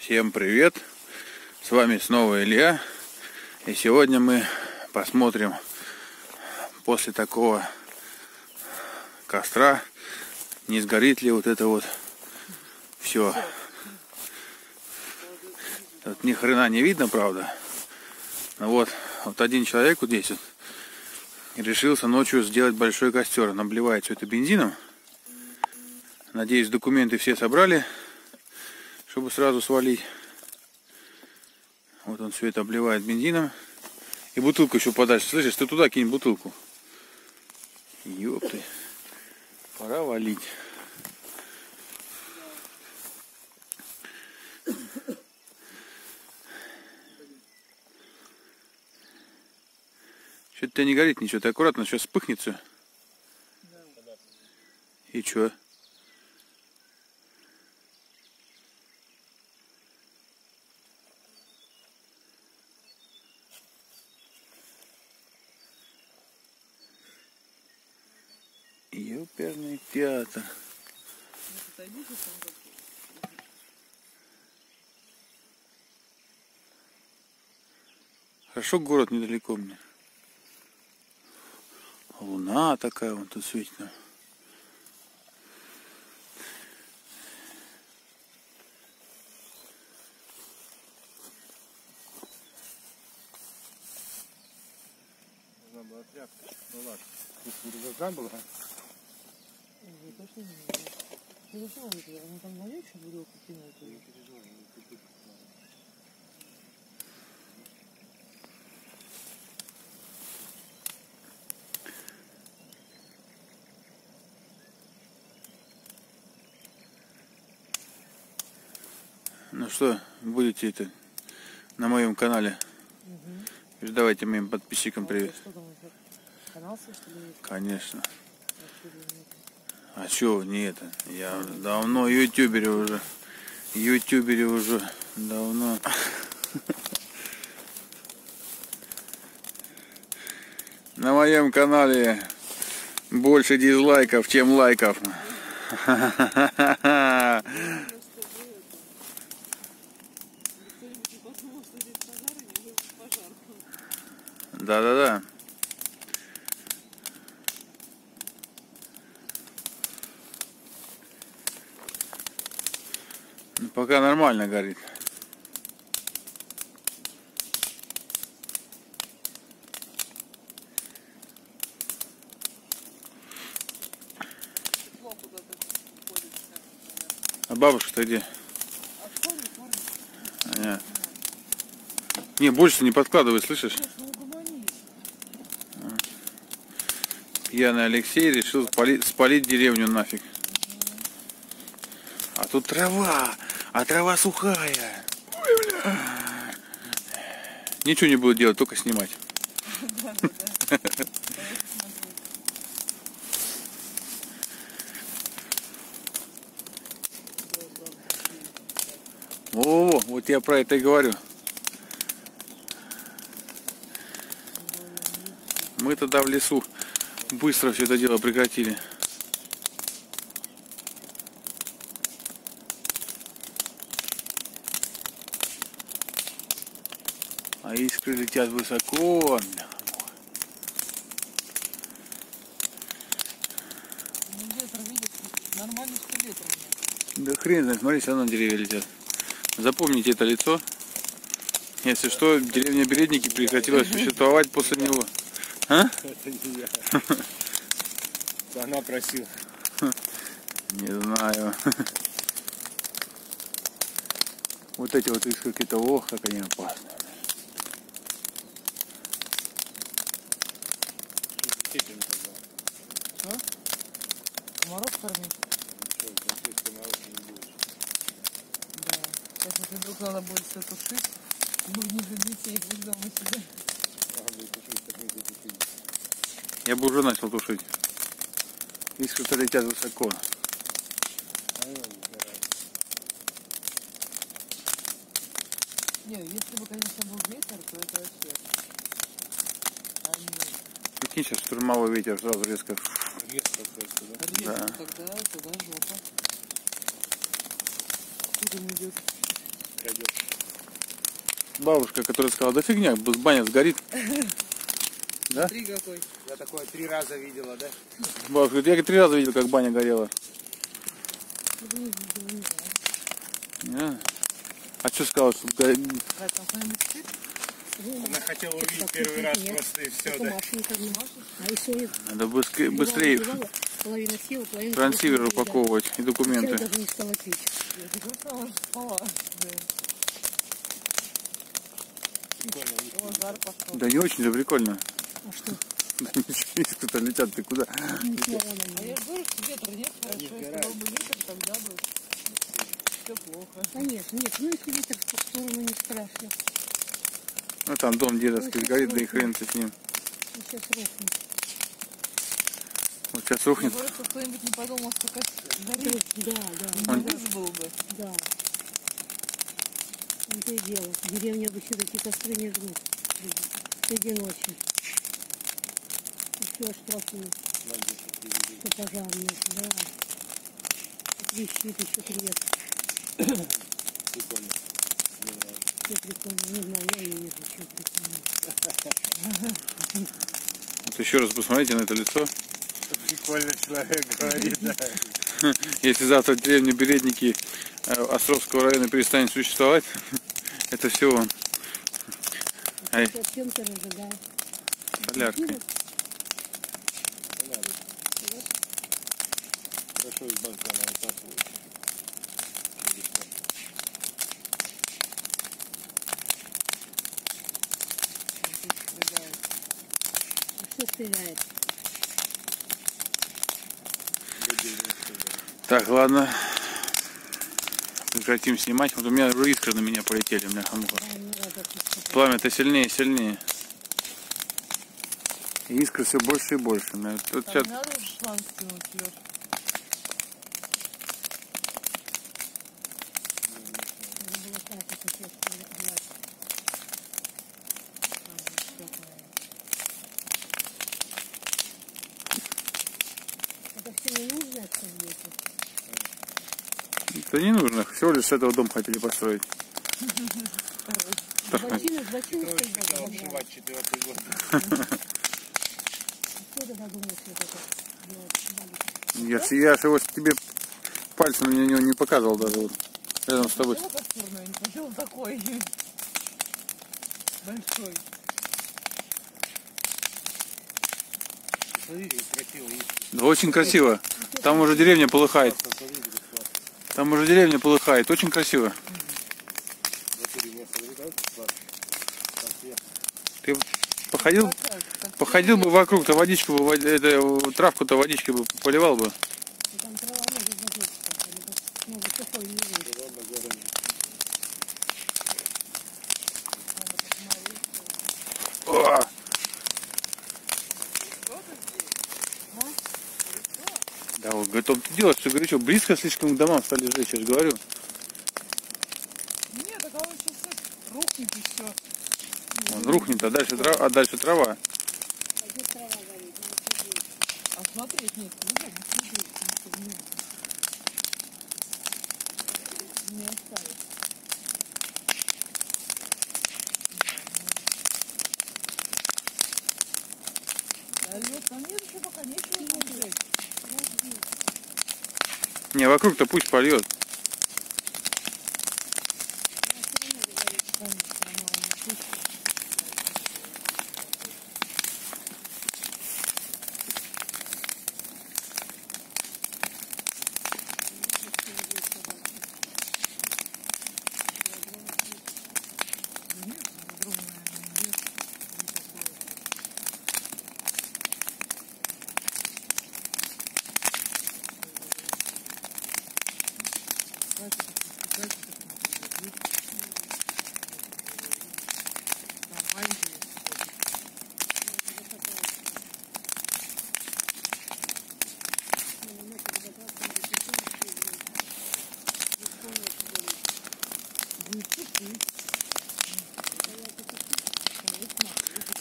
Всем привет! С вами снова Илья. И сегодня мы посмотрим после такого костра, не сгорит ли вот это вот все. Тут ни хрена не видно, правда. Но вот один человек вот здесь вот решился ночью сделать большой костер. Он обливает все это бензином. Надеюсь, документы все собрали, чтобы сразу свалить. Вот он все это обливает бензином. И бутылку еще подальше. Слышишь, ты туда кинь бутылку. Ёпты. Пора валить. Что-то у тебя не горит ничего. Ты аккуратно, сейчас вспыхнет все. И что? Ёперный театр. Хорошо, город недалеко мне. Луна такая вон тут светит. Нужна была тряпка. Ну ладно. Тут должна была. Я точно не знаю. Ну зачем он это? Он там вонючий бурелку кинул. Не переживай, не переживай. Ну что, будете это на моем канале? Передавайте моим подписчикам привет. Что там, канал свой, что ли? Конечно. А чё, не это? Я давно ютубере уже давно. На моем канале больше дизлайков, чем лайков. Да-да-да. Пока нормально горит. А бабушка-то где? Нет. Не, больше не подкладывай, слышишь? Пьяный Алексей решил спалить деревню нафиг. А тут трава, а трава сухая. Ой, бля. Ничего не буду делать, только снимать. О, вот я про это и говорю. Мы тогда в лесу быстро все это дело прекратили. А искры летят высоко. Ветер, видишь, нормально, что ветер. Да хрен знает, смотри, все равно деревья летят. Запомните это лицо. Если что, деревня Бередники прекратила существовать после него. А? Это не я. Она просила. Не знаю. Вот эти вот искры какие-то, ох, как они опасны. Что? Комаров кормить? Да. Сейчас, если вдруг надо будет все тушить, будем для детей, будешь дома сидеть. Я бы уже начал тушить. Искры-то летят высоко. Не, если бы, конечно, был ветер, то это вообще. Прикинь, сейчас штурмовой ветер сразу резко. Резко просто, да? Резко, Да. тогда жопа. Тут он идет. пройдет. Бабушка, которая сказала, да фигня, баня сгорит. Да? Смотри какой. Я такое 3 раза видела, да? Бабушка говорит, я 3 раза видел, как баня горела. Да? А что сказала, что А там кто-нибудь спит? Она хотела увидеть первый раз просто и все, да? А еще надо быстрее половина села, половина... трансивер упаковывать и Я документы. даже не стала пить. Я такой сказала, спала. Да. О, жар пошел. Да не очень, да прикольно. А что? Да ничего, искры-то летят, ты куда? Ничего она А не... я говорю, что ветра нет, хорошо, если был бы ветер, тогда бы все плохо. Конечно, нет, ну если ветер в ту сторону, не страшно. Ну там дом дедовский сгорит, да и хрен ты с ним. Ну, сейчас рухнет. Вот сейчас Я рухнет. говорю, что кто-нибудь не подумал, что как Да, горит, да, не вызвал бы. да. Это и дело. В деревне обычно такие костры не жгут. Среди ночи. И все штрафуют. Что пожар нет, да. Трещит еще крест. Прикольно. Мне нравится. Все прикольно. Не знаю, я не вижу, что прикольно. Вот еще раз посмотрите на это лицо. Прикольно человек говорит, да. Если завтра деревня Бередники Островского района перестанет существовать, это все он. Ай, Это чем-то разжигает. соляркой. Хорошо из балкона вытаскивают. Что стреляет? Так, ладно. Прекратим снимать. Вот у меня уже искры на меня полетели. У меня хамуха. Пламя-то сильнее и сильнее. И искры все больше и больше. Вот Там сейчас... не надо шланг скинуть, Леш. Это все не нужно, что здесь? Это не нужно. Всего лишь с этого дом хотели построить. Бочины Строить стоит хотела забрать. вшивать 4-й год. Кто тогда думает, что это делать? Я же его тебе пальцем на него не показывал даже. Вот, рядом с тобой. Почему костюрный? Почему такой большой? Смотри, как красиво есть. Да очень красиво. Там уже деревня полыхает. Там уже деревня полыхает. Очень красиво. Ты походил? Походил бы вокруг-то, водичку бы, травку-то водичкой бы поливал бы. И там трава может забыть. Ну, высокой не видно. О! Да, вот, говорит, он делаешь, что говорю, что близко слишком к домам стали жечь, я же говорю. Нет, так он сейчас рухнет и все. Он рухнет, а дальше трава. Пойдет трава горит. А смотреть нет, нельзя, не смотреть, потому что не оставить. А Лёш, там нет еще пока нечего смотреть. Не, вокруг-то пусть польет.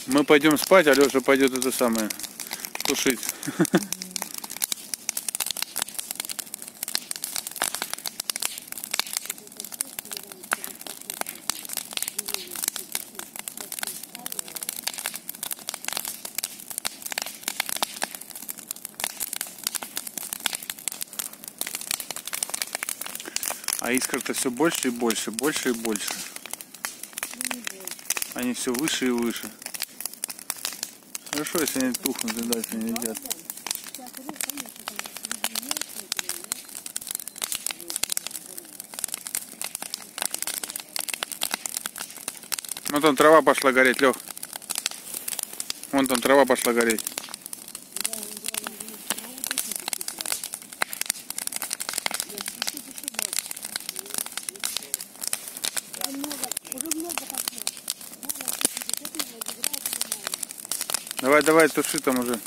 Мы пойдем спать, а Леша пойдет это самое тушить. А искр-то все больше и больше, больше и больше. Они все выше и выше. Хорошо, если они тухнут и дальше не едят. Вон там трава пошла гореть, Лех. Вон там трава пошла гореть. Давай, давай, туши там уже.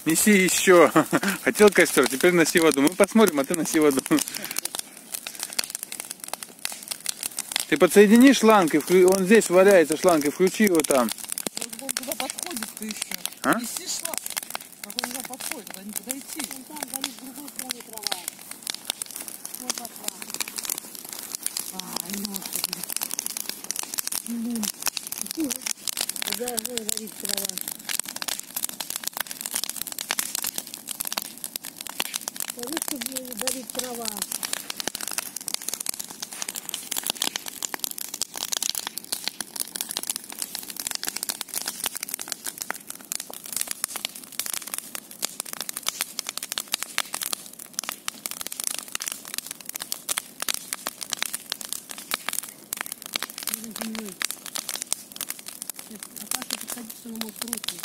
Неси еще. Хотел костер, теперь носи воду. Мы посмотрим, а ты носи воду. Ты подсоедини шланг, он здесь валяется шланг, и включи его там. Он туда подходит, ты еще. А? Неси шланг. Как он туда подходит, туда не подойти. Вон там горит с другой стороны трава. Вот пошла. Ай, ножка. Да, вон горит трава. Скажи, что горит трава. Землей. Пока что подходит, что на мой руку.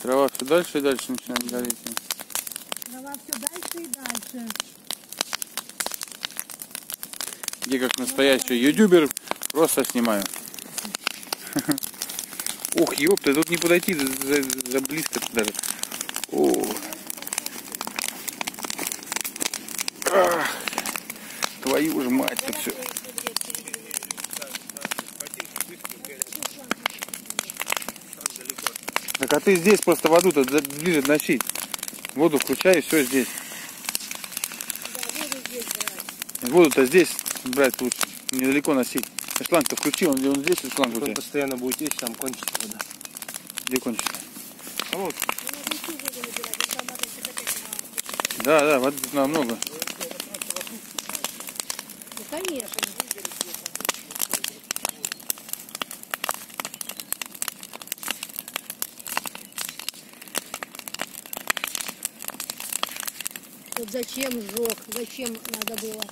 Трава все дальше и дальше начинает гореть. Трава все дальше и дальше. Я как настоящий ютубер просто снимаю. Ух, ёпта, тут не подойти за близко даже. О. Ах, твою же мать, тут все. Так а ты здесь просто воду-то ближе носить. Воду включай, и все здесь. Воду-то здесь брать лучше, недалеко носить. Шланг-то включи, он здесь шланг у Он тебя. постоянно будет есть, там кончится вода. Где кончится? А вот. Да, да, воды тут намного. Ну, конечно. Вот зачем сжег, зачем надо было?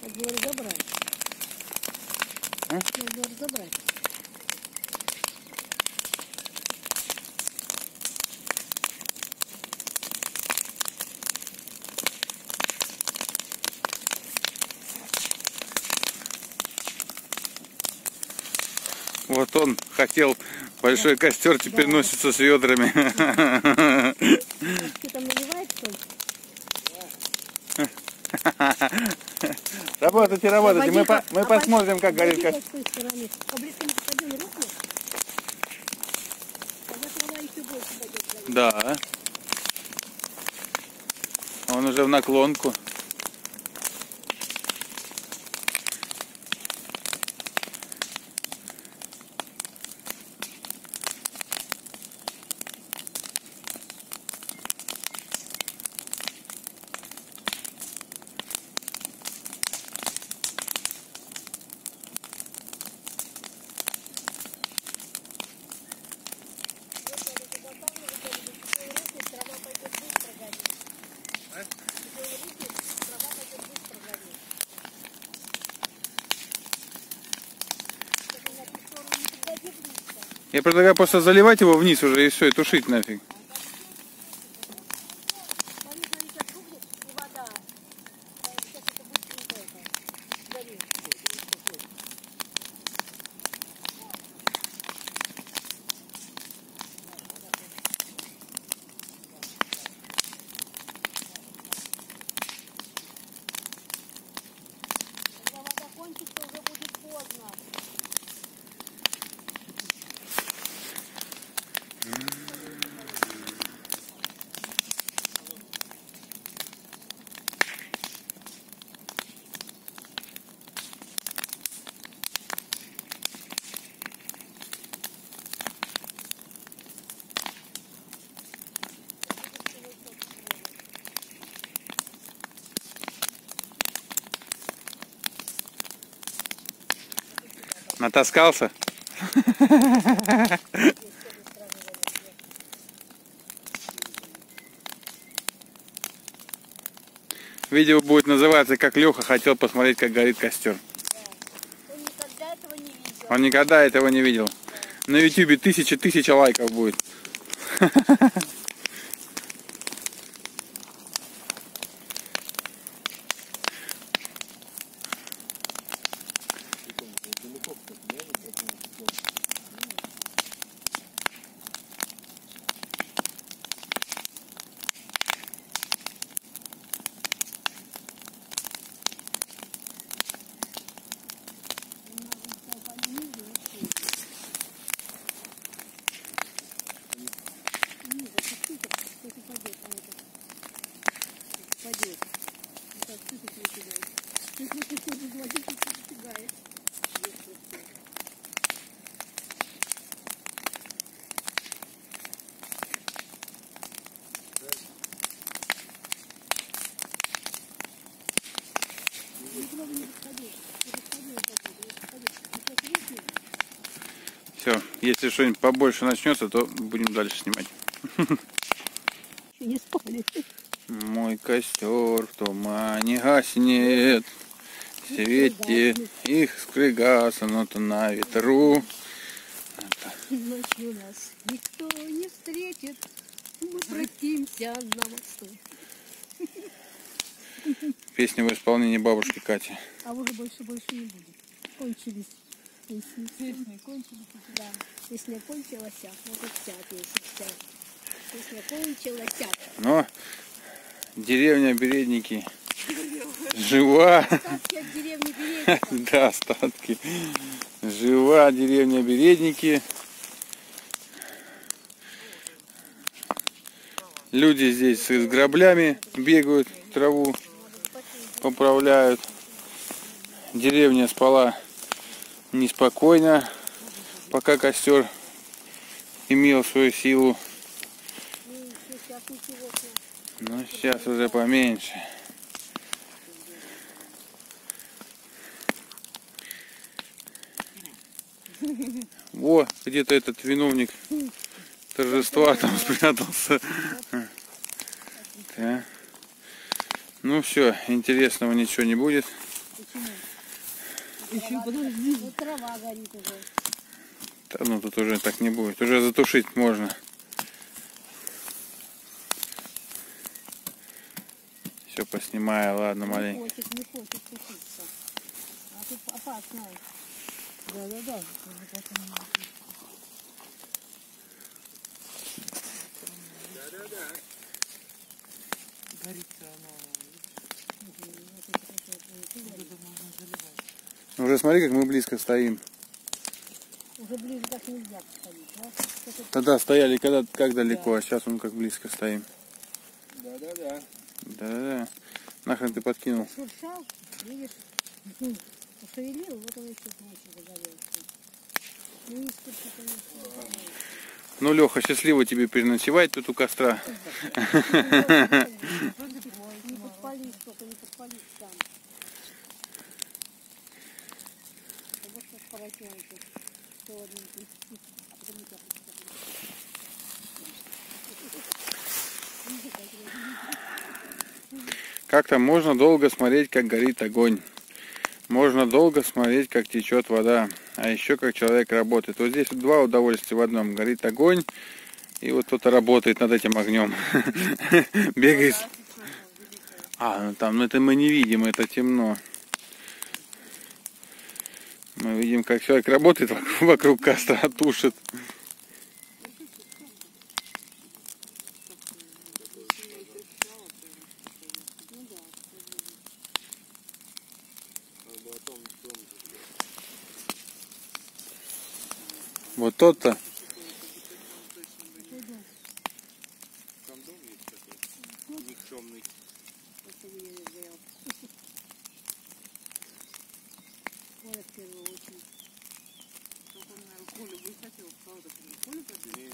Надо было разобрать. А? Надо было разобрать. Вот он хотел большой костер, теперь Да. носится с ведрами. Ты там наливаешь, что ли? Работайте, работайте. Мы Обойди-ка, посмотрим, как горит обойди-ка костер. с той стороны. Поблизко не подходи, не рухнет. Тогда трава еще больше пойдет гореть. Да. Он уже в наклонку. Я предлагаю просто заливать его вниз уже и все, и тушить нафиг. Смотри, сейчас рухнет, и вода. Сейчас это будет не это. Горит. Когда вода кончится, уже будет поздно. Натаскался? Видео будет называться «Как Леха хотел посмотреть, как горит костер». Он никогда этого не видел. Он никогда этого не видел. На ютубе тысяча лайков будет. Пойдет. Так, что ты прибегаешь? Ты ходишь, водишь, и прибегаешь. Все, если что-нибудь побольше начнется, то будем дальше снимать. Не спали. Мой костер в тумане гаснет, в свете их скрыгаса, но то на ветру. Ночью нас никто не встретит, мы прокинемся на мосту. Песня в исполнении бабушки Кати. А уже больше не будет. Кончились песни. Песни кончились. Да, песня кончилась, вот и вся песня. Вся. Песня кончилась. Но деревня Бередники жива. Остатки от деревни Березина. Да, остатки. Жива деревня Бередники. Люди здесь с граблями бегают, траву поправляют. Деревня спала неспокойно, пока костер имел свою силу. Сейчас ничего. Но сейчас уже поменьше. Во, где-то этот виновник торжества там спрятался. Да. Ну все, интересного ничего не будет. Еще подожди. Вот трава горит уже. Да, ну тут уже так не будет. Уже затушить можно. Все поснимаю, ладно, маленько. Не хочет тушиться. А тут опасно. Да. Горит она. Уже смотри, как мы близко стоим. Уже ближе так нельзя подходить, да? Тогда стояли как далеко, а сейчас он как близко стоим. Да. Да-да-да. Нахрен ты подкинул? Шуршал, видишь, пошевелил, вот он еще ночью загорелся. Ну, не сколько, конечно. Ну, Леха, счастливо тебе переночевать тут у костра. Не подпались, только не подпались там. Потому что полотенце холодненький. А потом у тебя Как-то можно долго смотреть, как горит огонь. Можно долго смотреть, как течет вода. А еще как человек работает. Вот здесь два удовольствия в одном. Горит огонь, и вот кто-то работает над этим огнем. Бегает. А, ну там, ну это мы не видим, это темно. Мы видим, как человек работает вокруг костра, тушит. Вот тот-то. Там дом есть такой, никчемный. Коля в первую очередь.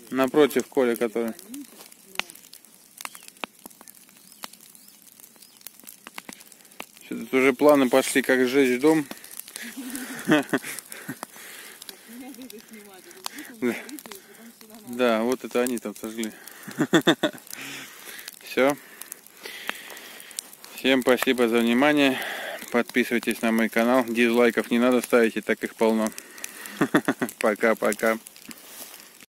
Напротив Коля, который. Тут уже планы пошли, как сжечь дом. Да, вот это они там сожгли. Все. Всем спасибо за внимание. Подписывайтесь на мой канал. Дизлайков не надо ставить, и так их полно. Пока-пока.